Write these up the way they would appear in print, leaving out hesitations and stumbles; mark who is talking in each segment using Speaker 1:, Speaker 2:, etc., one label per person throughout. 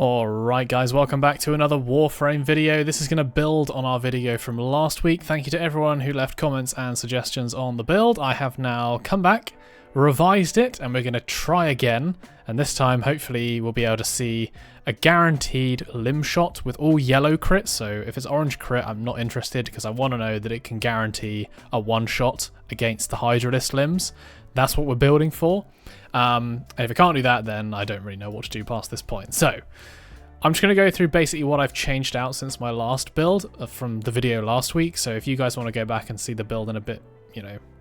Speaker 1: Alright guys, welcome back to another Warframe video. This is going to build on our video from last week. Thank you to everyone who left comments and suggestions on the build. I have now come back, revised it, and we're going to try again. And this time, hopefully, we'll be able to see a guaranteed limb shot with all yellow crits. So if it's orange crit, I'm not interested because I want to know that it can guarantee a one-shot against the Hydralisk limbs. That's what we're building for. And if it can't do that, then I don't really know what to do past this point. So I'm just going to go through basically what I've changed out since my last build from the video last week. So if you guys want to go back and see the build in a bit,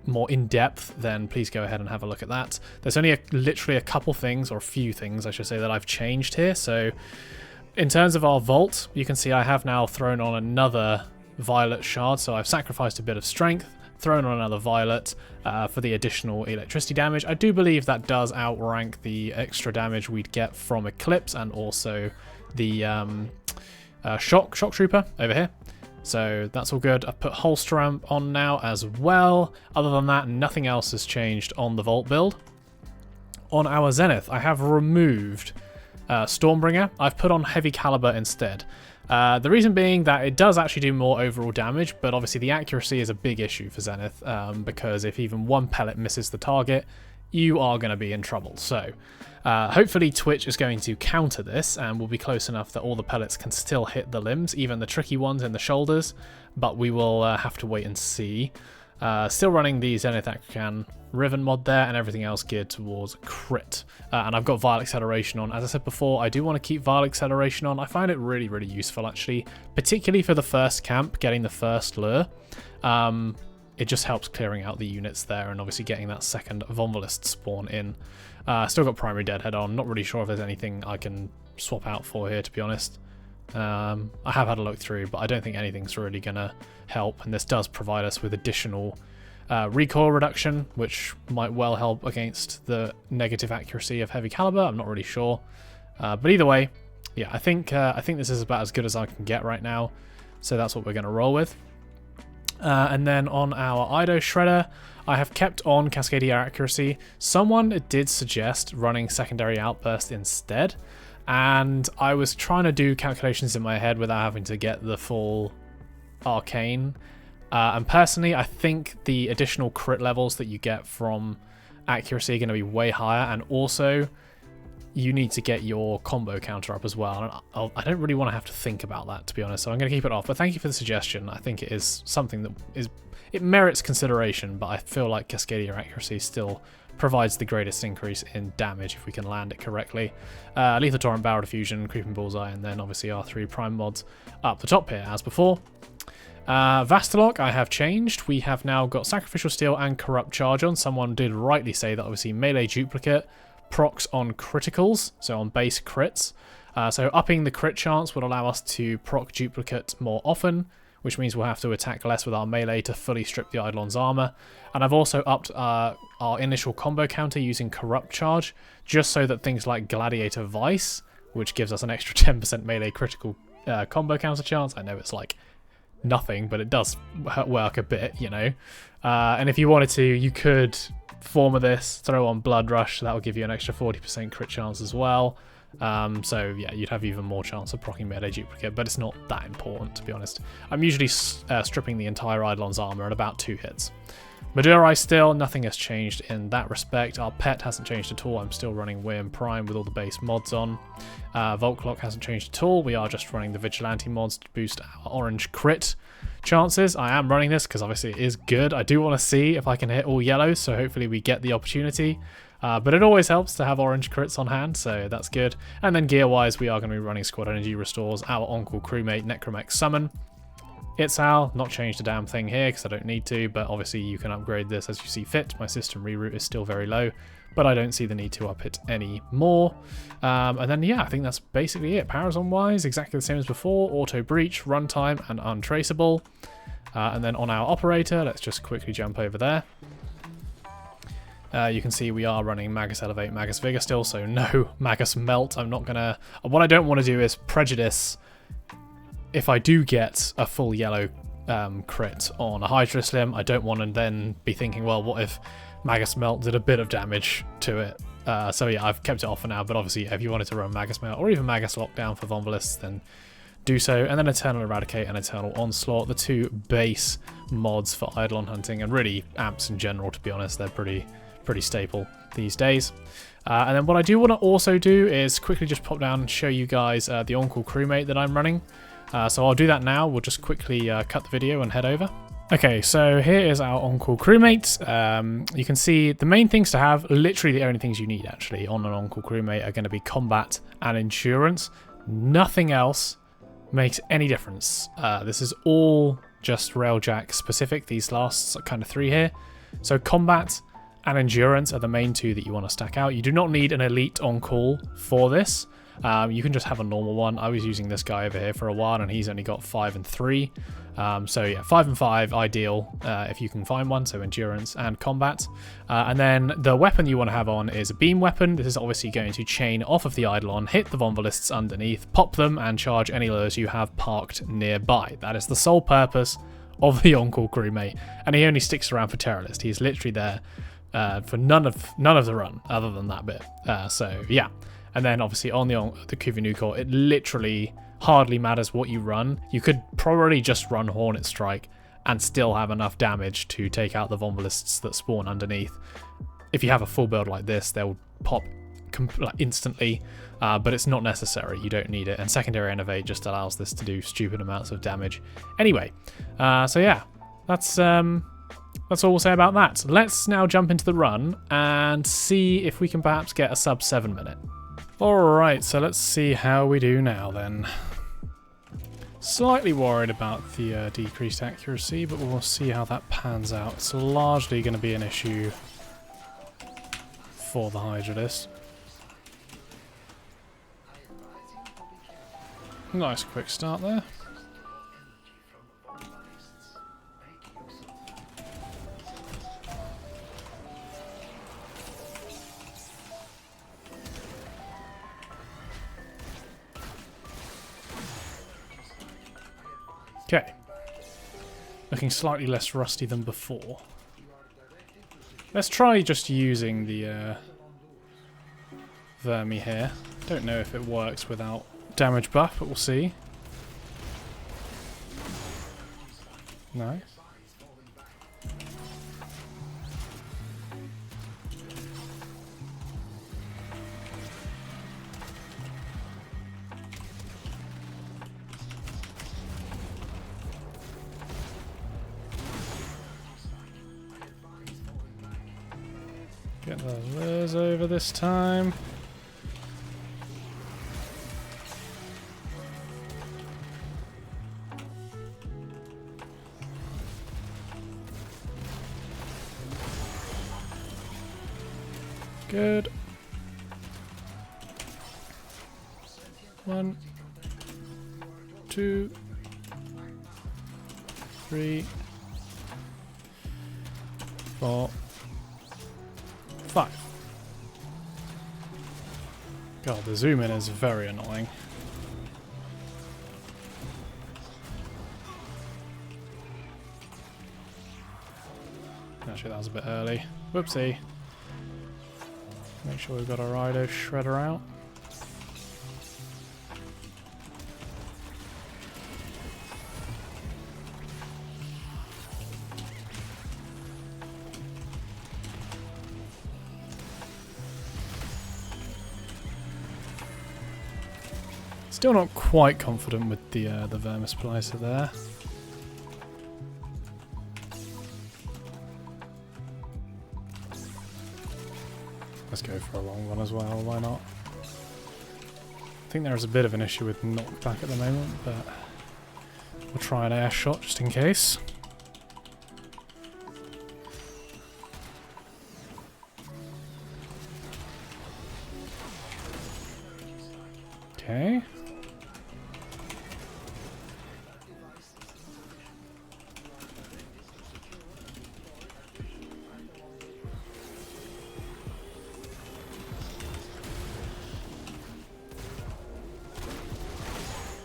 Speaker 1: more in depth, then please go ahead and have a look at that. There's only literally a couple things, or a few things I should say, that I've changed here. So in terms of our vault, you can see I have now thrown on another violet shard. So I've sacrificed a bit of strength, thrown on another violet for the additional electricity damage. I do believe that does outrank the extra damage we'd get from Eclipse and also the shock trooper over here. So that's all good. I've put holster ramp on now as well. Other than that, nothing else has changed on the vault build. On our Zenith, I have removed Stormbringer. I've put on heavy caliber instead. The reason being that it does actually do more overall damage, but obviously the accuracy is a big issue for Zenith, because if even one pellet misses the target, you are going to be in trouble. So hopefully Twitch is going to counter this and will be close enough that all the pellets can still hit the limbs, even the tricky ones in the shoulders, but we will have to wait and see. Still running the Zenith Akrakan Riven mod there, and everything else geared towards crit. And I've got Vile Acceleration on. As I said before, I do want to keep Vile Acceleration on. I find it really, really useful, actually, particularly for the first camp, getting the first lure. It just helps clearing out the units there and obviously getting that second Vermisplicer spawn in. Still got Primary Deadhead on. Not really sure if there's anything I can swap out for here, to be honest. I have had a look through, but I don't think anything's really going to help. And this does provide us with additional recoil reduction, which might well help against the negative accuracy of heavy caliber. I'm not really sure. But either way, yeah, I think this is about as good as I can get right now. So that's what we're going to roll with. And then on our Eidolon Shredder, I have kept on Cascadier Accuracy. Someone did suggest running Secondary Outburst instead, and I was trying to do calculations in my head without having to get the full Arcane. And personally, I think the additional crit levels that you get from Accuracy are going to be way higher, and also you need to get your combo counter up as well. And I don't really want to have to think about that, to be honest, so I'm going to keep it off. But thank you for the suggestion. I think it is something that it merits consideration, but I feel like Cascadier Accuracy still provides the greatest increase in damage if we can land it correctly. Lethal Torrent, Barrel Diffusion, Creeping Bullseye, and then obviously our 3 prime mods up the top here as before. Vastilok I have changed. We have now got Sacrificial Steel and Corrupt Charge on. Someone did rightly say that obviously Melee Duplicate procs on criticals, so on base crits. So upping the crit chance would allow us to proc Duplicate more often, which means we'll have to attack less with our melee to fully strip the Eidolon's armor. And I've also upped our initial combo counter using Corrupt Charge, just so that things like Gladiator Vice, which gives us an extra 10% melee critical combo counter chance. I know it's like nothing, but it does work a bit, and if you wanted to, you could form of this, throw on Blood Rush. That will give you an extra 40% crit chance as well. So yeah, you'd have even more chance of proccing melee duplicate, but it's not that important, to be honest. I'm usually stripping the entire Eidolon's armor in about 2 hits. Madurai still, nothing has changed in that respect. Our pet hasn't changed at all. I'm still running Wyrm Prime with all the base mods on. Vault Clock hasn't changed at all. We are just running the Vigilante mods to boost our orange crit chances. I am running this because obviously it is good. I do want to see if I can hit all yellows, so hopefully we get the opportunity. But it always helps to have orange crits on hand, so that's good. And then gear-wise, we are going to be running Squad Energy Restores, our Call Crewmate Necromech Summon. Itzal, not changed a damn thing here because I don't need to, but obviously you can upgrade this as you see fit. My system reroute is still very low, but I don't see the need to up it anymore. And then yeah, I think that's basically it. Parazon wise, exactly the same as before. Auto breach, runtime, and untraceable. And then on our operator, let's just quickly jump over there. You can see we are running Magus Elevate, Magus Vigor still, so no Magus Melt. I'm not gonna... What I don't want to do is prejudice if I do get a full yellow crit on a Hydralisk limb. I don't want to then be thinking, well, what if Magus Melt did a bit of damage to it So yeah, I've kept it off for now, but obviously if you wanted to run Magus Mail or even Magus Lockdown for Vombalists, then do so. And then Eternal Eradicate and Eternal Onslaught, the two base mods for Eidolon hunting, and really amps in general, to be honest. They're pretty staple these days. And then what I do want to also do is quickly just pop down and show you guys the On-Call Crewmate that I'm running. So I'll do that now. We'll just quickly cut the video and head over. Okay, so here is our On-Call Crewmate. You can see the main things to have, literally the only things you need actually on an On-Call Crewmate are going to be combat and endurance. Nothing else makes any difference. This is all just Railjack specific, these last kind of three here. So combat and endurance are the main two that you want to stack out. You do not need an elite on-call for this. You can just have a normal one. I was using this guy over here for a while and he's only got 5 and 3. So yeah, 5 and 5 ideal if you can find one, so endurance and combat. And then the weapon you want to have on is a beam weapon. This is obviously going to chain off of the Eidolon, hit the Vombalists underneath, pop them and charge any lures you have parked nearby. That is the sole purpose of the On-Call Crewmate, and he only sticks around for Terrorist. He's literally there for none of the run other than that bit. So yeah, and then obviously on the Kuvinukor, it literally hardly matters what you run. You could probably just run Hornet Strike and still have enough damage to take out the Vombalists that spawn underneath. If you have a full build like this, they'll pop instantly, but it's not necessary. You don't need it, and Secondary Innovate just allows this to do stupid amounts of damage. Anyway, so yeah, that's all we'll say about that. Let's now jump into the run and see if we can perhaps get a sub 7 minute. Alright, so let's see how we do now then. Slightly worried about the decreased accuracy, but we'll see how that pans out. It's largely going to be an issue for the Hydralisk. Nice quick start there. Okay, looking slightly less rusty than before. Let's try just using the Vermi here. Don't know if it works without damage buff, but we'll see. Nice. Get those lures over this time. Good. 1, 2, 3, 4, 5. God, the zoom in is very annoying. Actually, that was a bit early. Whoopsie. Make sure we've got our Ido Shredder out. Still not quite confident with the Vermisplicer there. Let's go for a long one as well, why not? I think there is a bit of an issue with knockback at the moment, but we'll try an air shot just in case. Okay.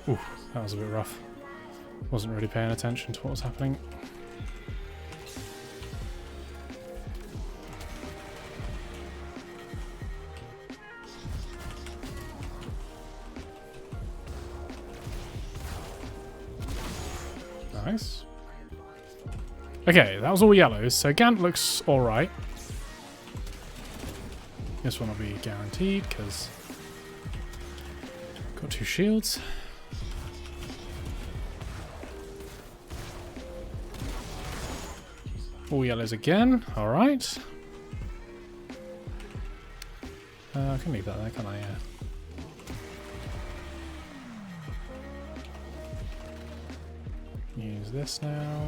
Speaker 1: Ooh, that was a bit rough. Wasn't really paying attention to what was happening. Nice. Okay, that was all yellows, so Gant looks alright. This one will be guaranteed, because got 2 shields. All yellows again, alright. I can leave that there, can I? Yeah. Use this now.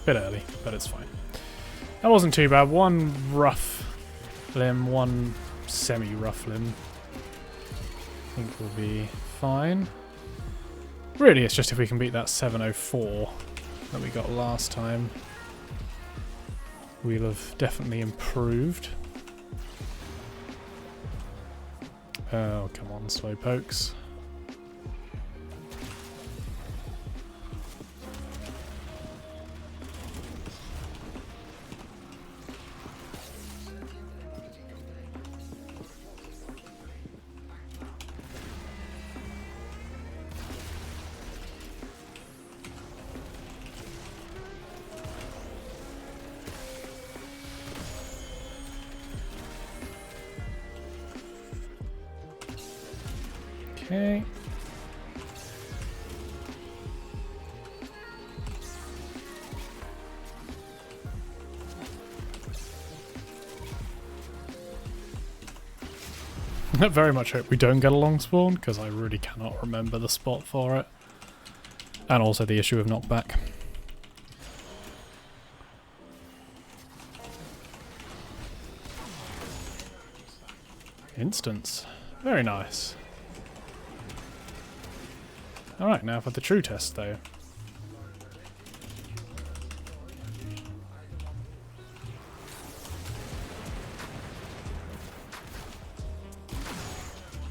Speaker 1: Bit early, but it's fine. That wasn't too bad. One rough limb, one semi-rough limb. I think we'll be fine. Really, it's just if we can beat that 704 that we got last time, we'll have definitely improved. Oh, come on, slowpokes. Okay. I very much hope we don't get a long spawn, because I really cannot remember the spot for it. And also the issue of knockback. Instance. Very nice. Alright, now for the true test though.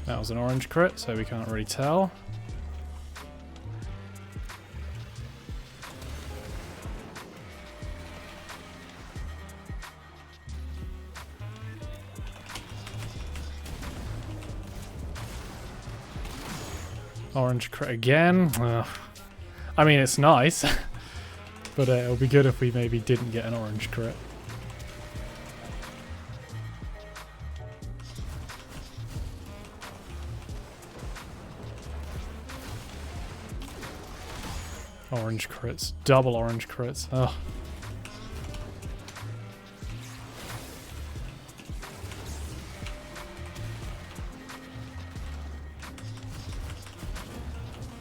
Speaker 1: That was an orange crit, so we can't really tell. Orange crit again. I mean, it's nice, but it'll be good if we maybe didn't get an orange crit. Orange crits. Double orange crits. Ugh.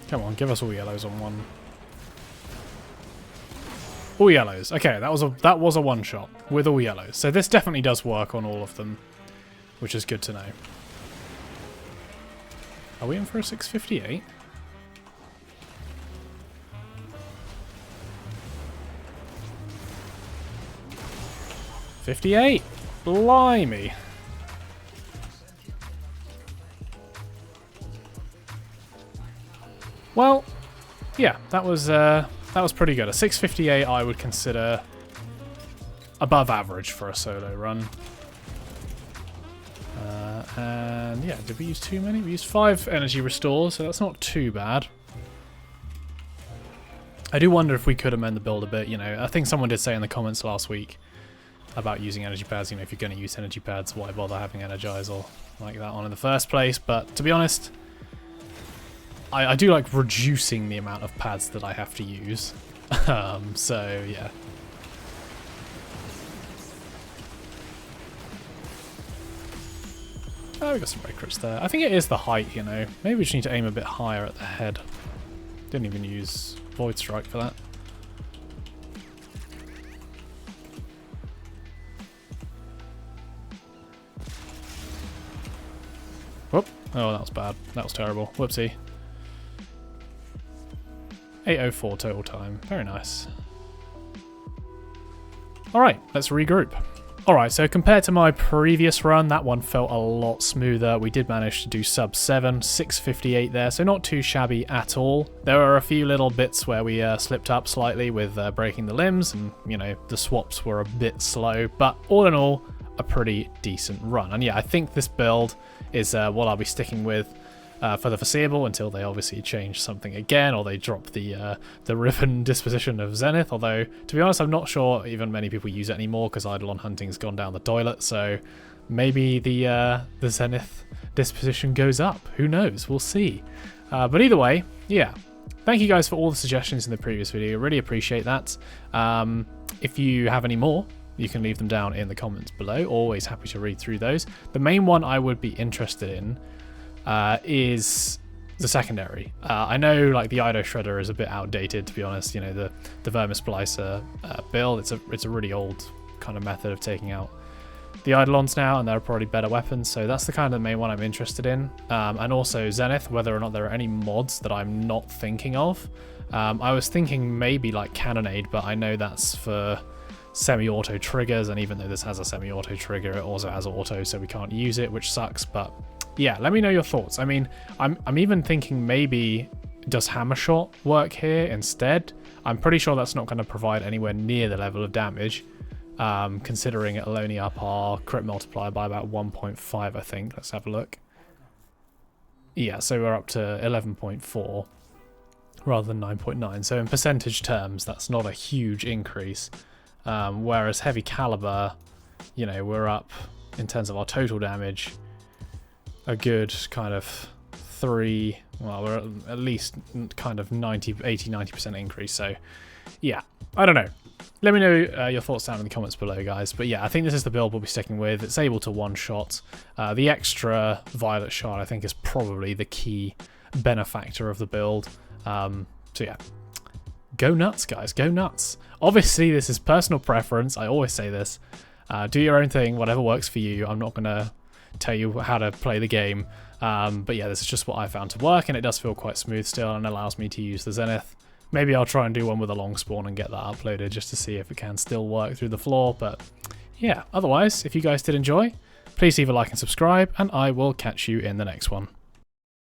Speaker 1: Come on, give us all yellows on one. All yellows. Okay, that was a one shot with all yellows. So this definitely does work on all of them, which is good to know. Are we in for a 658? $58. Blimey. Well, yeah, that was pretty good. A 658 I would consider above average for a solo run. And yeah, did we use too many? We used 5 energy restores, so that's not too bad. I do wonder if we could amend the build a bit, you know. I think someone did say in the comments last week about using energy pads, you know, if you're going to use energy pads, why bother having Energize or like that on in the first place? But to be honest, I do like reducing the amount of pads that I have to use. So, yeah. Oh, we got some red crits there. I think it is the height, you know. Maybe we just need to aim a bit higher at the head. Didn't even use Void Strike for that. Whoop. Oh, that was bad. That was terrible. Whoopsie. 8:04 total time. Very nice. Alright, let's regroup. Alright, so compared to my previous run, that one felt a lot smoother. We did manage to do sub 7, 658 there, so not too shabby at all. There were a few little bits where we slipped up slightly with breaking the limbs, and, you know, the swaps were a bit slow, but all in all, a pretty decent run. And yeah, I think this build is what I'll be sticking with for the foreseeable until they obviously change something again, or they drop the ribbon disposition of Zenith. Although, to be honest, I'm not sure even many people use it anymore because Eidolon hunting's gone down the toilet. So maybe the Zenith disposition goes up. Who knows? We'll see. But either way, yeah. Thank you guys for all the suggestions in the previous video. Really appreciate that. If you have any more, you can leave them down in the comments below. Always happy to read through those. The main one I would be interested in is the secondary. I know like the Ido Shredder is a bit outdated, to be honest. You know, the Vermisplicer build, it's a really old kind of method of taking out the Eidolons now, and there are probably better weapons, so that's the kind of main one I'm interested in. And also Zenith, whether or not there are any mods that I'm not thinking of. I was thinking maybe like Cannonade, but I know that's for semi-auto triggers, and even though this has a semi-auto trigger, it also has auto, so we can't use it, which sucks. But yeah, let me know your thoughts. I mean, I'm even thinking maybe does Hammer Shot work here instead? I'm pretty sure that's not going to provide anywhere near the level of damage, considering it'll only up our crit multiplier by about 1.5, I think. Let's have a look. Yeah, so we're up to 11.4 rather than 9.9. So in percentage terms, that's not a huge increase. Whereas heavy caliber, you know, we're up in terms of our total damage a good kind of 3, well, we're at least kind of 80-90% increase. So yeah, I don't know. Let me know your thoughts down in the comments below, guys. But yeah, I think this is the build we'll be sticking with. It's able to one-shot. The extra Violet Shard, I think, is probably the key benefactor of the build. So yeah, go nuts, guys. Go nuts. Obviously, this is personal preference. I always say this. Do your own thing, whatever works for you. I'm not going to tell you how to play the game. But yeah, this is just what I found to work, and it does feel quite smooth still, and allows me to use the Zenith. Maybe I'll try and do one with a long spawn and get that uploaded just to see if it can still work through the floor. But yeah, otherwise, if you guys did enjoy, please leave a like and subscribe, and I will catch you in the next one.